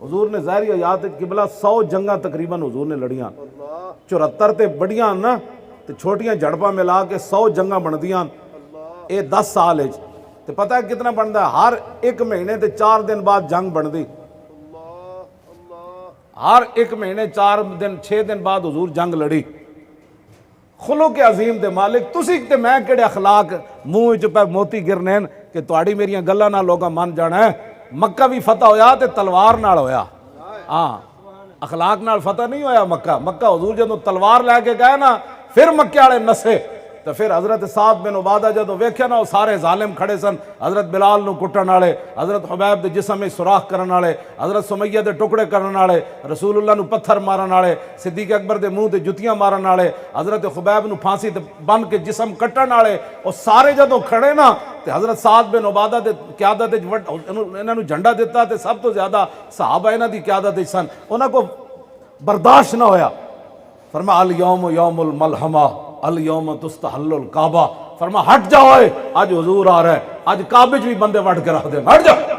حضور نے ظاہری حیات قبلہ 100 جنگاں تقریباً حضور نے لڑیاں، 74 تے بڑیاں نا تے چھوٹیاں جھڑپاں ملا کے 100 جنگاں بندیاں، اے 10 سال ہے۔ تے پتہ ہے کتنا بندا ہے؟ ہر ایک مہینے تے 4 دن بعد جنگ بندی، ہر ایک مہینے 4 دن 6 دن بعد حضور جنگ لڑی۔ خلق عظیم دے مالک تسی تے میں کہڑے اخلاق منہ وچ پہ موتی گرنے کہ تہاڈی میریاں گلاں نال لوکاں من جانا ہے۔ مکہ بھی فتح ہویا تے تلوار نال ہویا، ہاں اخلاق نال فتح نہیں ہویا مکہ۔ مکہ حضور جدوں تلوار لے کے گئے نا پھر مکے والے نسے، تو پھر حضرت سعد بن عبادہ جدوں ویکھیا نا وہ سارے ظالم کھڑے سن، حضرت بلال نو کٹن والے، حضرت حبیب دے جسم میں سوراخ کرن والے، حضرت سمیہ دے ٹکڑے کرن والے، رسول اللہ نو پتھر مارن والے، صدیق اکبر دے منہ تے جتیاں مارن والے، حضرت حبیب نو پھانسی تے بن کے جسم کٹن والے، وہ سارے جدوں کھڑے نا تے حضرت سعد بن عبادہ دے قیادت انہاں نو جھنڈا دتا تے سب تو زیادہ صحابہ انہاں دی قیادت سن، انہاں کو برداشت نہ ہویا۔ فرمایا الیوم یوم الملحمہ الیوم تستحل الکعبہ، فرما ہٹ جاؤ، آج حضور آ رہا ہے، آج کعبے بھی بندے وٹ کے رکھ دیں، ہٹ جاؤ۔